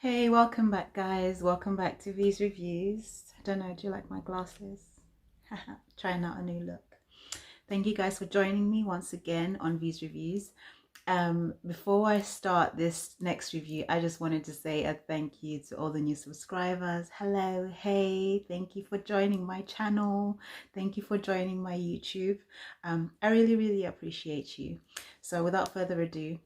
Hey, welcome back, guys. Welcome back to V's Reviews. I don't know, do you like my glasses? Trying out a new look. Thank you guys for joining me once again on V's Reviews. Before I start this next review, I just wanted to say a thank you to all the new subscribers. Hello, hey, thank you for joining my channel. Thank you for joining my YouTube. I really appreciate you. So without further ado,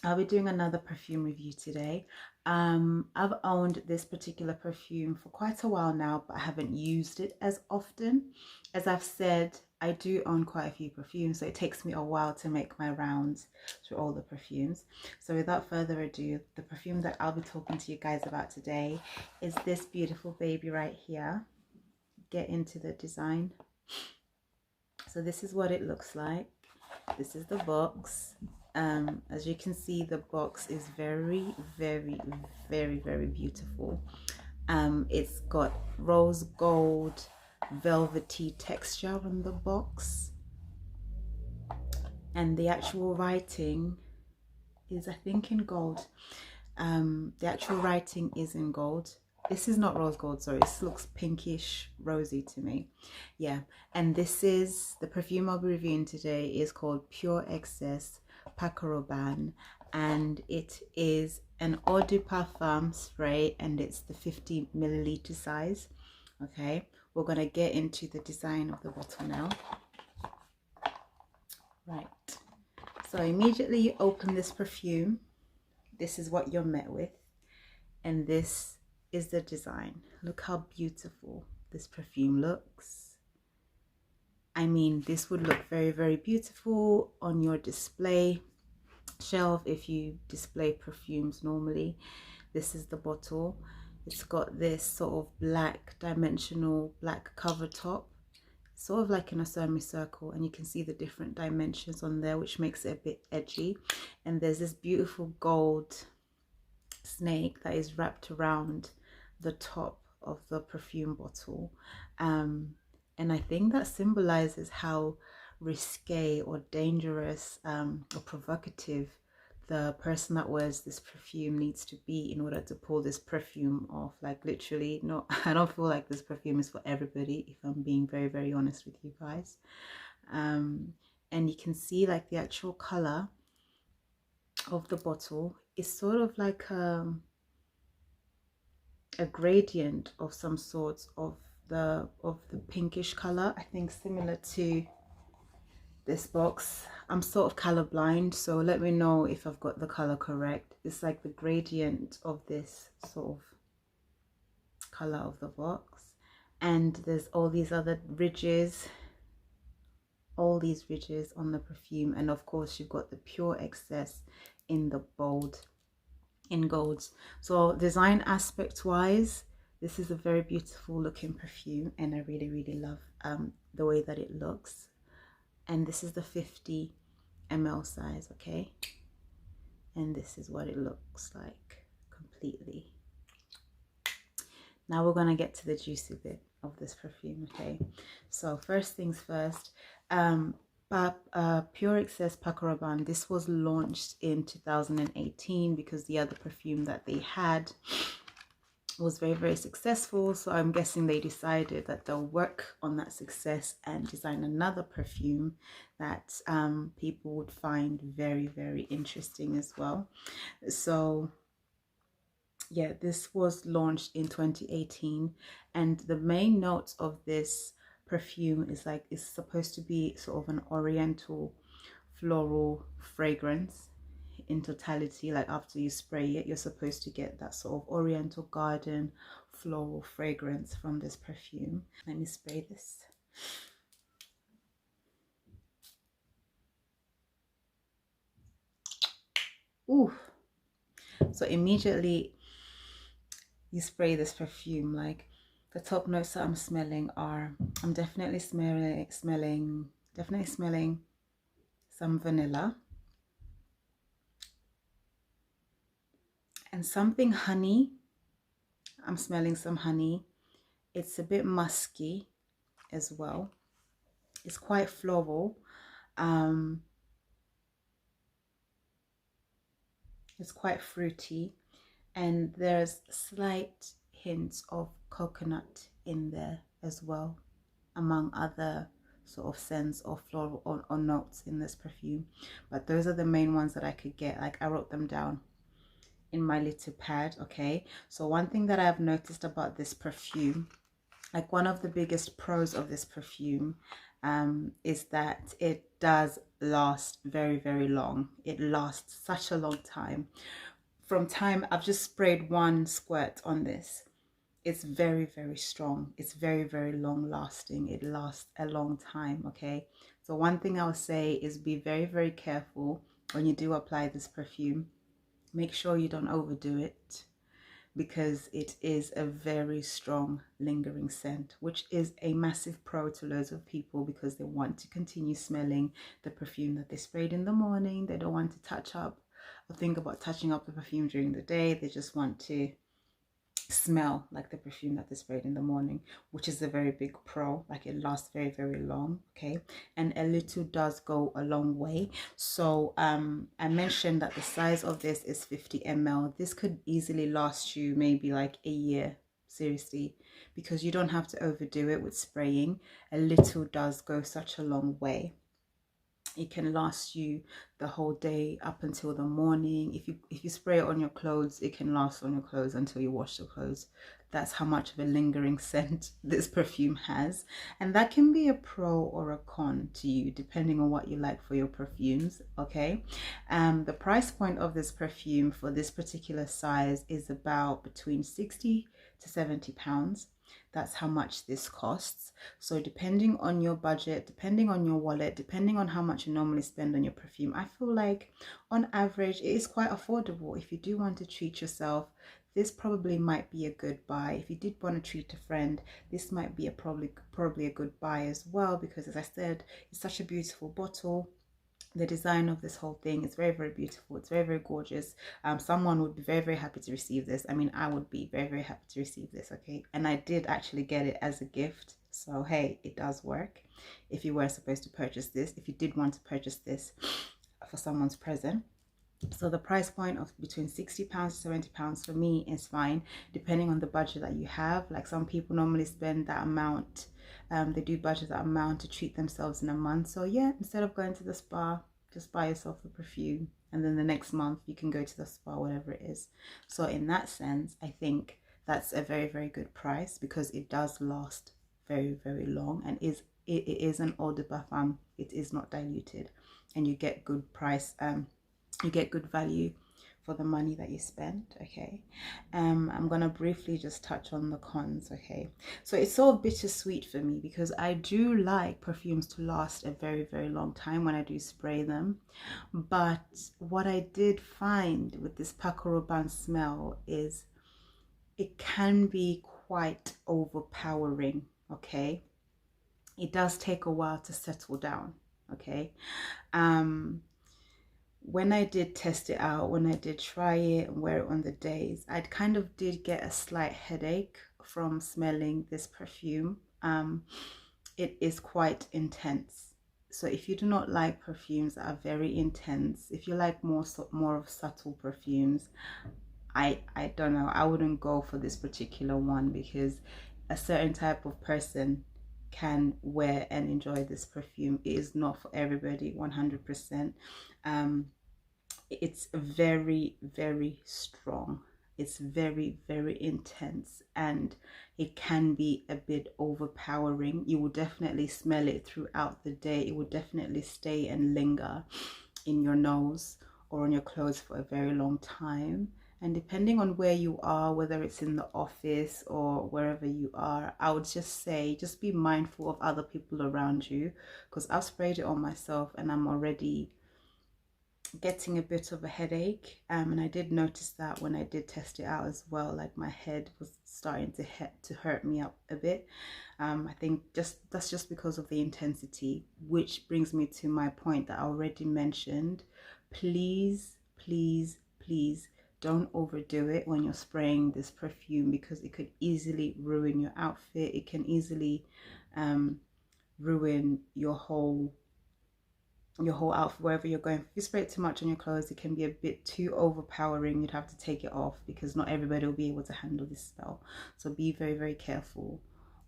I'll be doing another perfume review today. I've owned this particular perfume for quite a while now, but I haven't used it as often. As I've said, I do own quite a few perfumes, so it takes me a while to make my rounds through all the perfumes. So without further ado, the perfume that I'll be talking to you guys about today is this beautiful baby right here. Get into the design. So this is what it looks like. This is the box. As you can see, the box is very beautiful. It's got rose gold velvety texture on the box, and the actual writing is, I think, in gold. The actual writing is in gold. This is not rose gold, sorry, this looks pinkish rosy to me. Yeah, and this is the perfume I'll be reviewing today is called Pure Excess Paco Rabanne, and it is an eau de parfum spray, and it's the 50 milliliter size. Okay, we're gonna get into the design of the bottle now. Right, so immediately you open this perfume, this is what you're met with, and this is the design. Look how beautiful this perfume looks. I mean, this would look very beautiful on your display shelf if you display perfumes normally. This is the bottle. It's got this sort of black dimensional black cover top, sort of like in a semicircle, and you can see the different dimensions on there, which makes it a bit edgy. And there's this beautiful gold snake that is wrapped around the top of the perfume bottle, and I think that symbolizes how risque or dangerous or provocative the person that wears this perfume needs to be in order to pull this perfume off. Like literally, no, I don't feel like this perfume is for everybody, if I'm being very honest with you guys. And you can see like the actual color of the bottle is sort of like a gradient of some sort of the pinkish color, I think, similar to this box. I'm sort of colorblind, so let me know if I've got the color correct. It's like the gradient of this sort of color of the box, and there's all these other ridges, all these ridges on the perfume, and of course you've got the Pure Excess in the bold in golds. So design aspect wise, this is a very beautiful looking perfume, and I really love the way that it looks. And this is the 50 ml size, okay, and this is what it looks like completely. Now we're gonna get to the juicy bit of this perfume. Okay, so first things first, Pure Excess Paco Rabanne, this was launched in 2018 because the other perfume that they had was very successful, so I'm guessing they decided that they'll work on that success and design another perfume that people would find very interesting as well. So yeah, this was launched in 2018, and the main notes of this perfume is like, it's supposed to be sort of an oriental floral fragrance in totality. Like after you spray it, you're supposed to get that sort of oriental garden floral fragrance from this perfume. Let me spray this. Ooh, so immediately you spray this perfume, like the top notes that I'm smelling are, I'm definitely smelling some vanilla and something honey. I'm smelling some honey. It's a bit musky as well. It's quite floral. It's quite fruity, and there's slight hints of coconut in there as well, among other sort of scents or floral or notes in this perfume. But those are the main ones that I could get. Like, I wrote them down in my little pad. Okay, so one thing that I've noticed about this perfume, like one of the biggest pros of this perfume, is that it does last very, very long. It lasts such a long time. From time I've just sprayed one squirt on this, it's very, very strong. It's very, very long lasting. It lasts a long time. Okay, so one thing I'll say is be very, very careful when you do apply this perfume. Make sure you don't overdo it, because it is a very strong lingering scent, which is a massive pro to loads of people, because they want to continue smelling the perfume that they sprayed in the morning. They don't want to touch up or think about touching up the perfume during the day. They just want to smell like the perfume that they sprayed in the morning, which is a very big pro. Like, it lasts very, very long. Okay, and a little does go a long way. So I mentioned that the size of this is 50 ml. This could easily last you maybe like a year, seriously, because you don't have to overdo it with spraying. A little does go such a long way. It can last you the whole day up until the morning. If you spray it on your clothes, it can last on your clothes until you wash the clothes. That's how much of a lingering scent this perfume has, and that can be a pro or a con to you depending on what you like for your perfumes. Okay, the price point of this perfume for this particular size is about between 60 to 70 pounds. That's how much this costs. So depending on your budget, depending on your wallet, depending on how much you normally spend on your perfume, I feel like on average it is quite affordable. If you do want to treat yourself, this probably might be a good buy. If you did want to treat a friend, this might be probably a good buy as well, because as I said, it's such a beautiful bottle. The design of this whole thing is very, very beautiful. It's very, very gorgeous. Someone would be very, very happy to receive this. I mean, I would be very, very happy to receive this. Okay, and I did actually get it as a gift, so hey, it does work. If you were supposed to purchase this, if you did want to purchase this for someone's present. So the price point of between 60 pounds to 70 pounds for me is fine, depending on the budget that you have. Like, some people normally spend that amount, they do budget that amount to treat themselves in a month. So yeah, instead of going to the spa, just buy yourself the perfume, and then the next month you can go to the spa, whatever it is. So in that sense, I think that's a very, very good price, because it does last very, very long, and it is an eau de parfum. It is not diluted, and you get good price, you get good value for the money that you spend. Okay, I'm gonna briefly just touch on the cons. Okay, so it's sort of bittersweet for me, because I do like perfumes to last a very, very long time when I do spray them, but what I did find with this Paco Rabanne smell is it can be quite overpowering. Okay, it does take a while to settle down. Okay, when I did test it out, when I did try it and wear it on the days, I kind of did get a slight headache from smelling this perfume. It is quite intense. So if you do not like perfumes that are very intense, if you like more of subtle perfumes, I don't know, I wouldn't go for this particular one, because a certain type of person can wear and enjoy this perfume. It is not for everybody, 100%. It's very, very strong. It's very, very intense, and it can be a bit overpowering. You will definitely smell it throughout the day. It will definitely stay and linger in your nose or on your clothes for a very long time. And depending on where you are, whether it's in the office or wherever you are, I would just say, just be mindful of other people around you, because I've sprayed it on myself and I'm already getting a bit of a headache, and I did notice that when I did test it out as well. Like, my head was starting to hurt me up a bit. I think that's just because of the intensity, which brings me to my point that I already mentioned. Please, please, please don't overdo it when you're spraying this perfume, because it could easily ruin your outfit. It can easily ruin your whole your whole outfit wherever you're going. If you spray it too much on your clothes, it can be a bit too overpowering. You'd have to take it off because not everybody will be able to handle this smell. So be very, very careful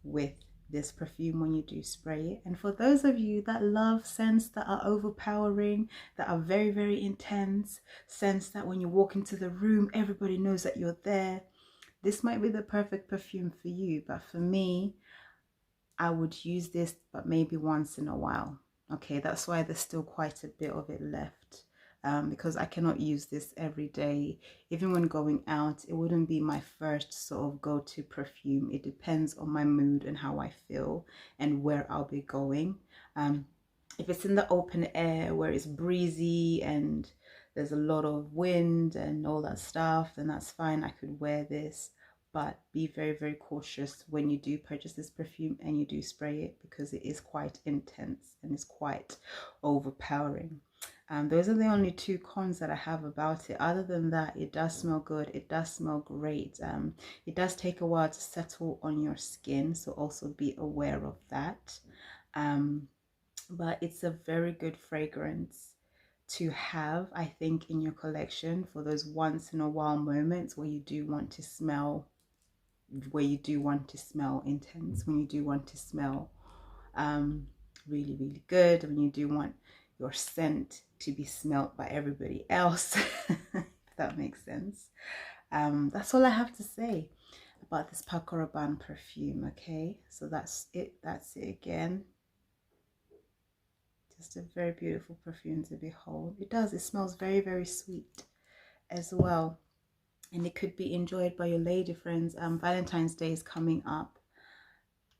with this perfume when you do spray it. And for those of you that love scents that are overpowering, that are very, very intense, scents that when you walk into the room everybody knows that you're there, this might be the perfect perfume for you. But for me, I would use this but maybe once in a while. Okay, that's why there's still quite a bit of it left, because I cannot use this every day. Even when going out, it wouldn't be my first sort of go-to perfume. It depends on my mood and how I feel and where I'll be going. If it's in the open air where it's breezy and there's a lot of wind and all that stuff, then that's fine. I could wear this. But be very, very cautious when you do purchase this perfume and you do spray it, because it is quite intense and it's quite overpowering. Those are the only two cons that I have about it. Other than that, it does smell good. It does smell great. It does take a while to settle on your skin, so also be aware of that. But it's a very good fragrance to have, I think, in your collection for those once in a while moments where you do want to smell intense, when you do want to smell really, really good, when you do want your scent to be smelt by everybody else, if that makes sense. That's all I have to say about this Paco Rabanne perfume. Okay, so that's it again. Just a very beautiful perfume to behold. It smells very, very sweet as well, and it could be enjoyed by your lady friends. Valentine's Day is coming up.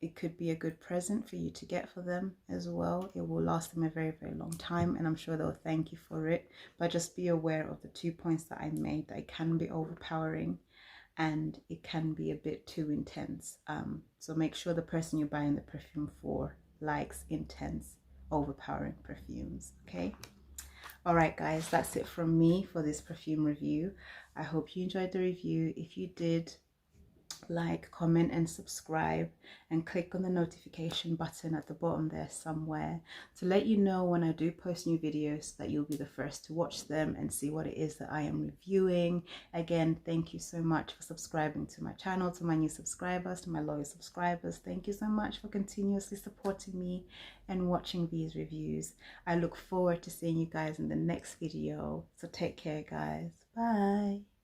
It could be a good present for you to get for them as well. It will last them a very, very long time, and I'm sure they'll thank you for it. But just be aware of the 2 points that I made, that it can be overpowering and it can be a bit too intense. So make sure the person you're buying the perfume for likes intense, overpowering perfumes. Okay. All right, guys, that's it from me for this perfume review. I hope you enjoyed the review. If you did, like, comment and subscribe, and click on the notification button at the bottom there somewhere to let you know when I do post new videos, so that you'll be the first to watch them and see what it is that I am reviewing. Again, thank you so much for subscribing to my channel. To my new subscribers, to my loyal subscribers, thank you so much for continuously supporting me and watching these reviews. I look forward to seeing you guys in the next video. So take care, guys. Bye.